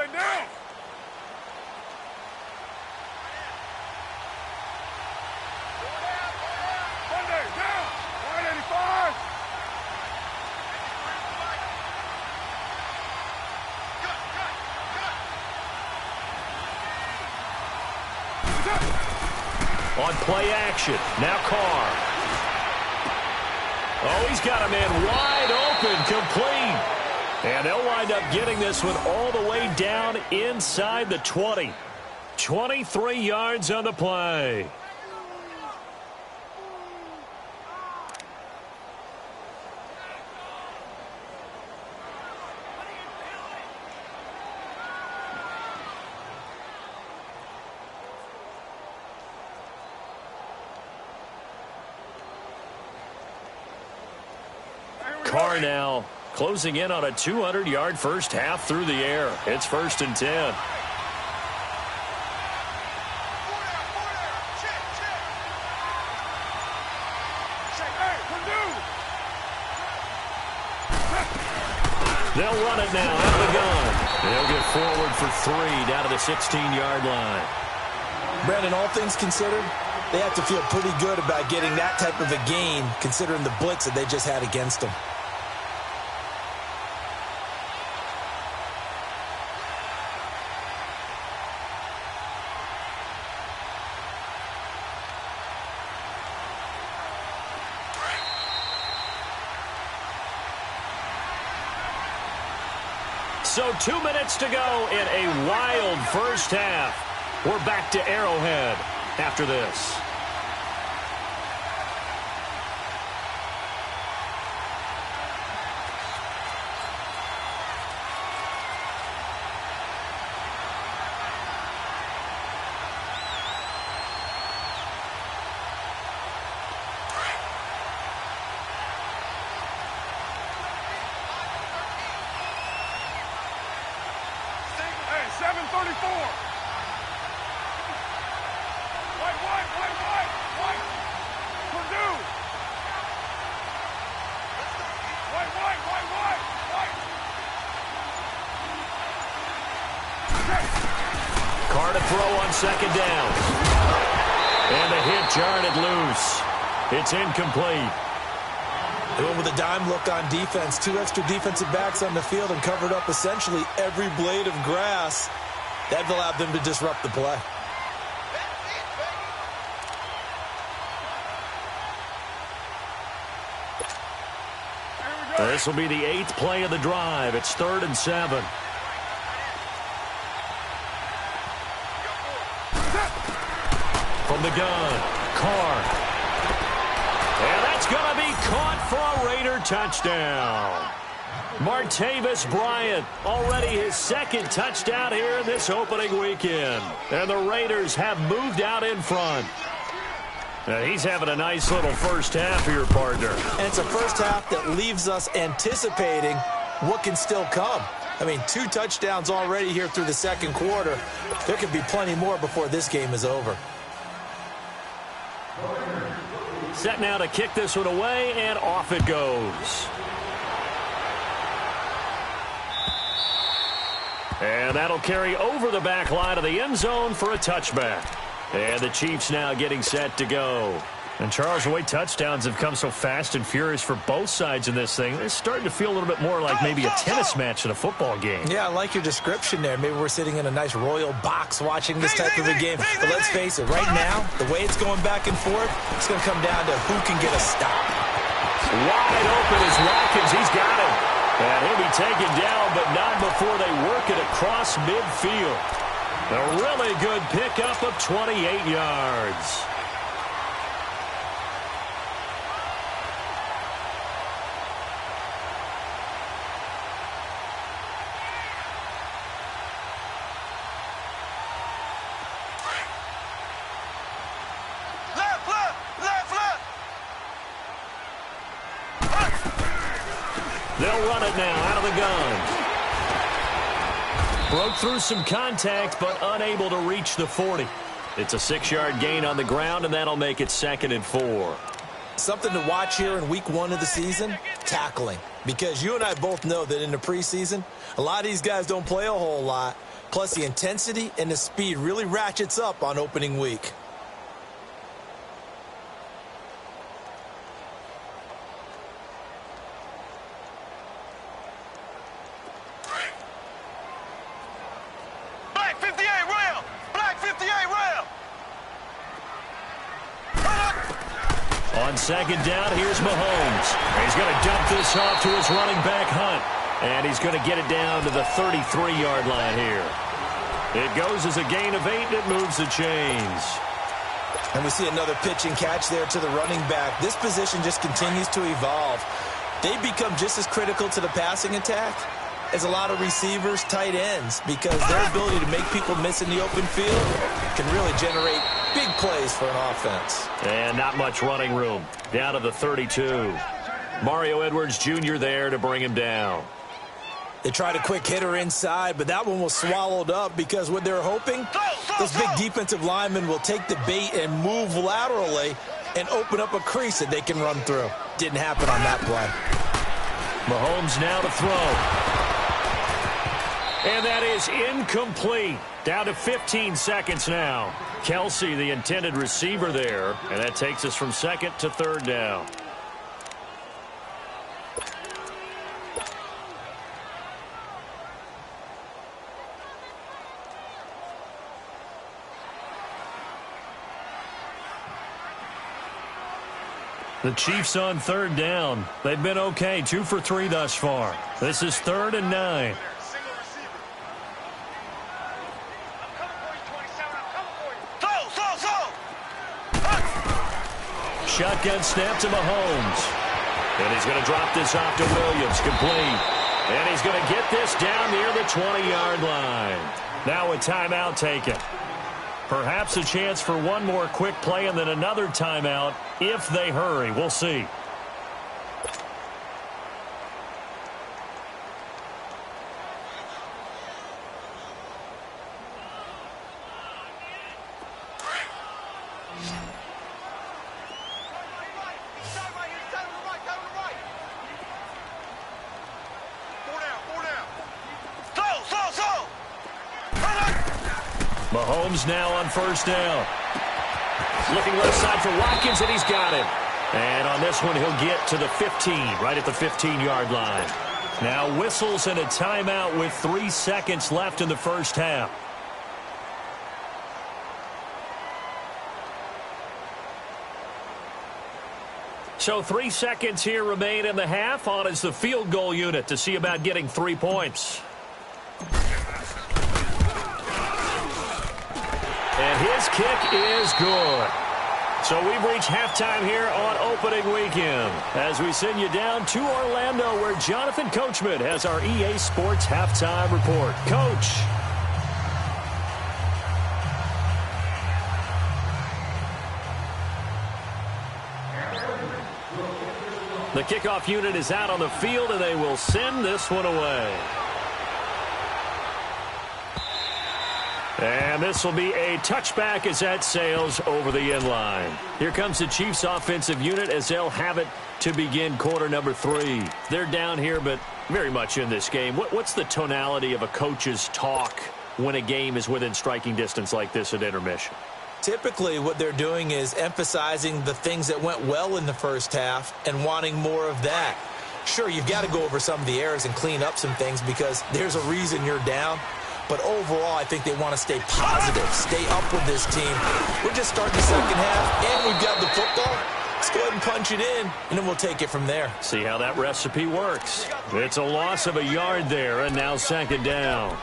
On play action, now Carr. Oh, he's got a man wide open, complete. And they'll wind up getting this one all the way down inside the 20. 23 yards on the play. Carr now closing in on a 200-yard first half through the air. It's 1st and 10. They'll run it now out of the gun. They'll get forward for 3 down to the 16-yard line. Brandon, all things considered, they have to feel pretty good about getting that type of a gain considering the blitz that they just had against them. So 2 minutes to go in a wild first half. We're back to Arrowhead after this. Carr to throw on second down. And a hit jarred it loose. It's incomplete. They went with a dime look on defense. 2 extra defensive backs on the field and covered up essentially every blade of grass. That allowed them to disrupt the play. This will be the 8th play of the drive. It's 3rd and 7. From the gun, Carr. And that's going to be caught for a Raider touchdown. Martavis Bryant, already his 2nd touchdown here in this opening weekend. And the Raiders have moved out in front. Now he's having a nice little first half here, partner. And it's a first half that leaves us anticipating what can still come. I mean, 2 touchdowns already here through the 2nd quarter. There could be plenty more before this game is over. Set now to kick this one away, and off it goes. And that'll carry over the back line of the end zone for a touchback. And the Chiefs now getting set to go. And, Charles, the way touchdowns have come so fast and furious for both sides in this thing, it's starting to feel a little bit more like maybe a tennis match in a football game. Yeah, I like your description there. Maybe we're sitting in a nice royal box watching this type of a game. But let's face it, right now, the way it's going back and forth, it's going to come down to who can get a stop. Wide open is Watkins. He's got him. And he'll be taken down, but not before they work it across midfield. A really good pickup of 28 yards. They'll run it now out of the gun. Broke through some contact, but unable to reach the 40. It's a 6-yard gain on the ground, and that'll make it 2nd and 4. Something to watch here in week 1 of the season, tackling. Because you and I both know that in the preseason, a lot of these guys don't play a whole lot. Plus, the intensity and the speed really ratchets up on opening week. Black 58 rail! Black 58 rail! On second down, here's Mahomes. He's going to dump this off to his running back, Hunt. And he's going to get it down to the 33-yard line here. It goes as a gain of 8, and it moves the chains. And we see another pitch and catch there to the running back. This position just continues to evolve. They become just as critical to the passing attack as a lot of receivers, tight ends, because their ability to make people miss in the open field can really generate big plays for an offense. And not much running room. Down to the 32. Mario Edwards Jr. there to bring him down. They tried a quick hitter inside, but that one was swallowed up because what they're hoping, those big defensive linemen will take the bait and move laterally and open up a crease that they can run through. Didn't happen on that play. Mahomes now to throw. And that is incomplete. Down to 15 seconds now. Kelsey, the intended receiver there, and that takes us from second to third down. The Chiefs on third down. They've been okay, 2 for 3 thus far. This is 3rd and 9. Shotgun snap to Mahomes. And he's going to drop this off to Williams, complete. And he's going to get this down near the 20-yard line. Now a timeout taken. Perhaps a chance for one more quick play and then another timeout if they hurry. We'll see. Mahomes now on first down. Looking left side for Watkins, and he's got him. And on this one, he'll get to the 15, right at the 15-yard line. Now whistles and a timeout with 3 seconds left in the first half. So 3 seconds here remain in the half. On is the field goal unit to see about getting 3 points. And his kick is good. So we've reached halftime here on opening weekend as we send you down to Orlando where Jonathan Coachman has our EA Sports halftime report. Coach. The kickoff unit is out on the field and they will send this one away. And this will be a touchback as that sails over the end line. Here comes the Chiefs offensive unit as they'll have it to begin quarter number 3. They're down here, but very much in this game. What's the tonality of a coach's talk when a game is within striking distance like this at intermission? Typically, what they're doing is emphasizing the things that went well in the first half and wanting more of that. Sure, you've got to go over some of the errors and clean up some things because there's a reason you're down. But overall, I think they want to stay positive, stay up with this team. We're just starting the second half, and we've got the football. Let's go ahead and punch it in, and then we'll take it from there. See how that recipe works. It's a loss of a yard there, and now second down.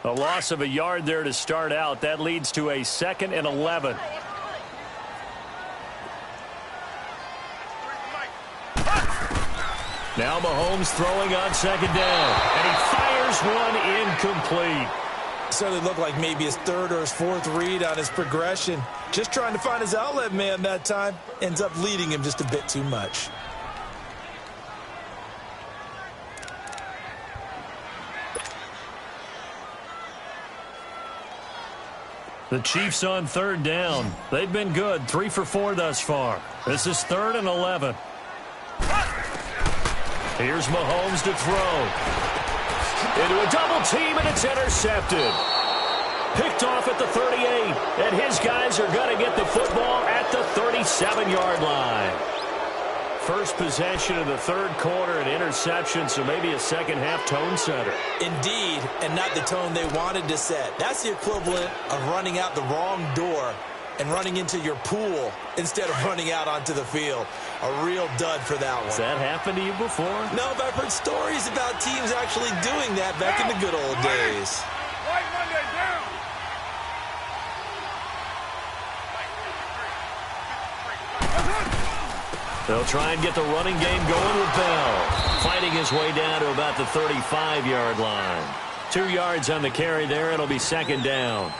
A loss of a yard there to start out. That leads to a 2nd and 11. Now Mahomes throwing on second down. And he fires one incomplete. Certainly looked like maybe his 3rd or his 4th read on his progression. Just trying to find his outlet man that time. Ends up leading him just a bit too much. The Chiefs on third down. They've been good, 3 for 4 thus far. This is 3rd and 11. Here's Mahomes to throw. Into a double team, and it's intercepted. Picked off at the 38, and his guys are going to get the football at the 37-yard line. First possession of the third quarter, an interception, so maybe a second-half tone setter. Indeed, and not the tone they wanted to set. That's the equivalent of running out the wrong door and running into your pool instead of running out onto the field. A real dud for that one. Has that happened to you before? No, but I've heard stories about teams actually doing that back in the good old days. White Monday down. They'll try and get the running game going with Bell. Fighting his way down to about the 35-yard line. 2 yards on the carry there. It'll be second down.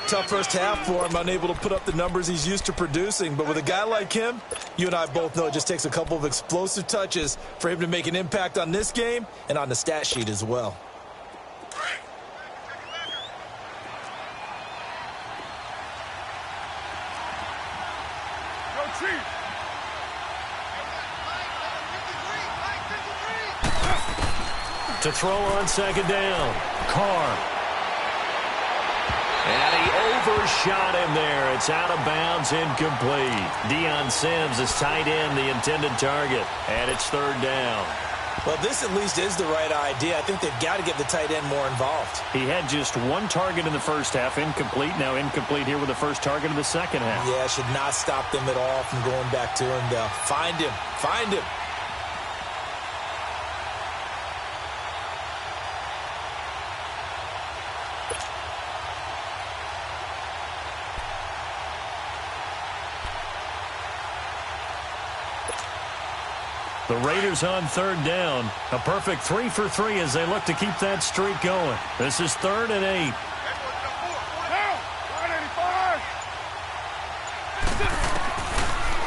Tough first half for him, unable to put up the numbers he's used to producing. But with a guy like him, you and I both know it just takes a couple of explosive touches for him to make an impact on this game and on the stat sheet as well. Go Chiefs. To throw on second down. Carr. And he overshot him there. It's out of bounds, incomplete. Deion Sims is tight end, the intended target. And it's third down. Well, this at least is the right idea. I think they've got to get the tight end more involved. He had just 1 target in the first half, incomplete. Now incomplete here with the first target of the second half. Yeah, should not stop them at all from going back to him, though. Find him. Find him. The Raiders on third down. A perfect 3 for 3 as they look to keep that streak going. This is 3rd and 8.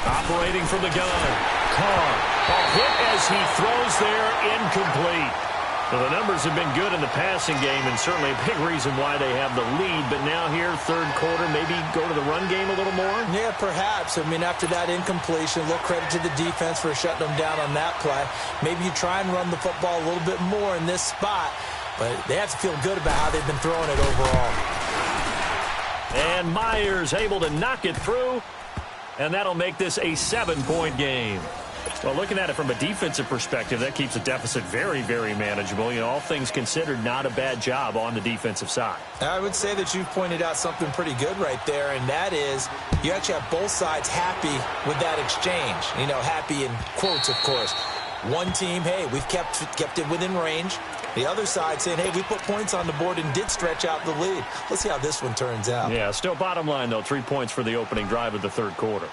Operating from the gun. Carr. A hit as he throws there, incomplete. Well, the numbers have been good in the passing game and certainly a big reason why they have the lead. But now here, third quarter, maybe go to the run game a little more? Yeah, perhaps. I mean, after that incompletion, a little credit to the defense for shutting them down on that play. Maybe you try and run the football a little bit more in this spot. But they have to feel good about how they've been throwing it overall. And Myers able to knock it through. And that'll make this a 7-point game. Well, looking at it from a defensive perspective, that keeps the deficit very, very manageable. You know, all things considered, not a bad job on the defensive side. I would say that you've pointed out something pretty good right there, and that is you actually have both sides happy with that exchange. You know, happy in quotes, of course. One team, hey, we've kept it within range. The other side saying, hey, we put points on the board and did stretch out the lead. Let's see how this one turns out. Yeah, still bottom line, though, 3 points for the opening drive of the third quarter.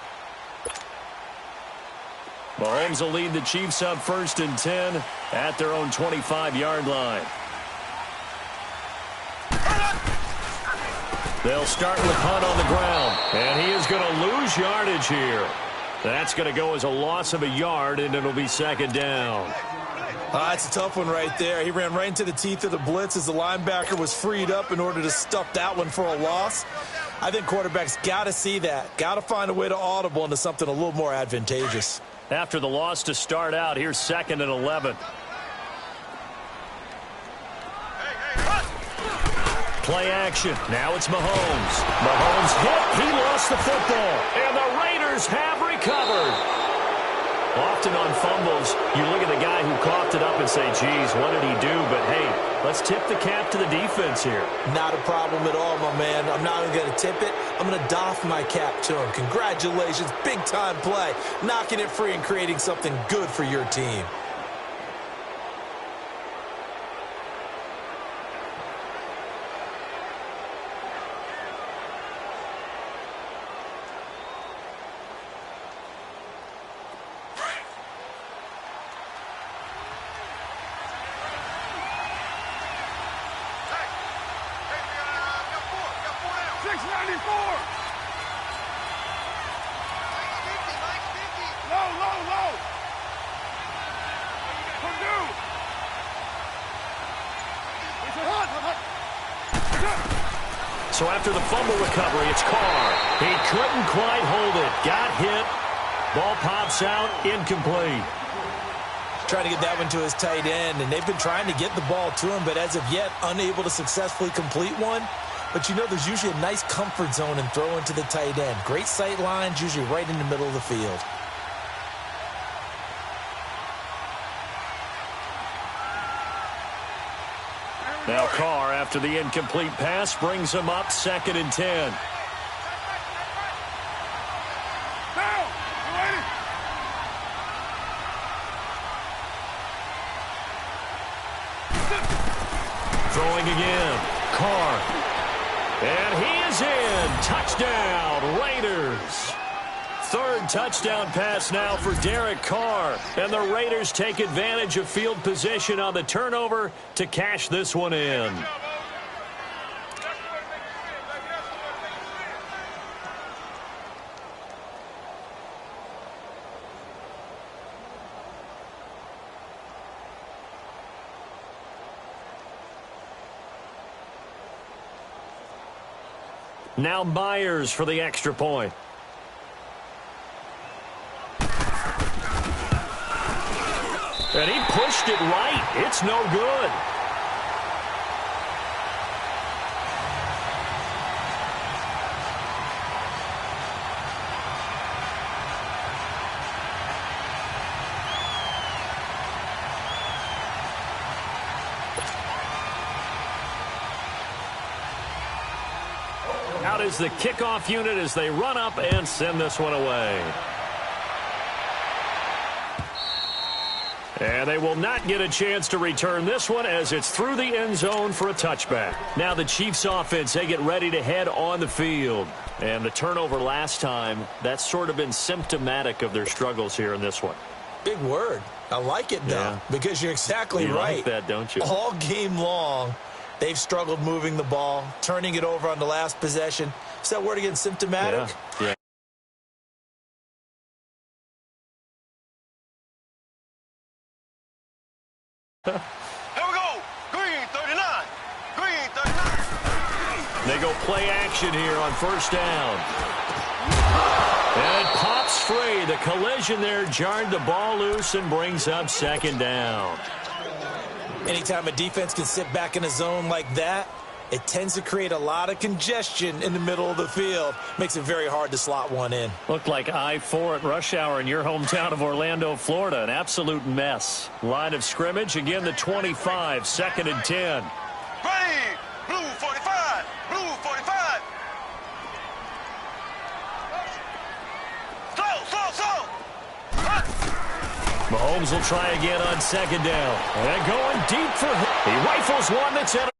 Mahomes will lead the Chiefs up 1st and 10 at their own 25-yard line. They'll start with Hunt on the ground, and he is going to lose yardage here. That's going to go as a loss of a yard, and it'll be second down. That's a tough one right there. He ran right into the teeth of the blitz as the linebacker was freed up in order to stuff that one for a loss. I think quarterbacks got to see that. Got to find a way to audible into something a little more advantageous. After the loss to start out, here's 2nd and 11. Play action. Now it's Mahomes. Mahomes hit. He lost the football. And the Raiders have recovered. Often on fumbles, you look at the guy who coughed it up and say, geez, what did he do? But, hey, let's tip the cap to the defense here. Not a problem at all, my man. I'm not even going to tip it. I'm going to doff my cap to him. Congratulations. Big-time play. Knocking it free and creating something good for your team. So after the fumble recovery, it's Carr. He couldn't quite hold it. Got hit. Ball pops out, incomplete. Trying to get that one to his tight end, and they've been trying to get the ball to him, but as of yet, unable to successfully complete one. But you know there's usually a nice comfort zone in throwing to the tight end. Great sight lines, usually right in the middle of the field. Now Carr, after the incomplete pass, brings him up 2nd and 10. Throwing again. Carr. And he is in. Touchdown, Raiders. 3rd touchdown pass now for Derek Carr. And the Raiders take advantage of field position on the turnover to cash this one in. Now Myers for the extra point. And he pushed it right. It's no good. Out is the kickoff unit as they run up and send this one away. And they will not get a chance to return this one as it's through the end zone for a touchback. Now the Chiefs offense, they get ready to head on the field. And the turnover last time, that's sort of been symptomatic of their struggles here in this one. Big word. I like it, though, because you're exactly right. You like that, don't you? All game long, they've struggled moving the ball, turning it over on the last possession. Is that word again, symptomatic? Yeah. Here we go. Green 39. Green 39. They go play action here on 1st down. And it pops free. The collision there jarred the ball loose and brings up 2nd down. Anytime a defense can sit back in a zone like that, it tends to create a lot of congestion in the middle of the field. Makes it very hard to slot one in. Looked like I-4 at rush hour in your hometown of Orlando, Florida. An absolute mess. Line of scrimmage, again the 25, 2nd and 10. Green. Blue 45. Blue 45. Slow. Mahomes will try again on 2nd down. And going deep for him. He rifles one that's in.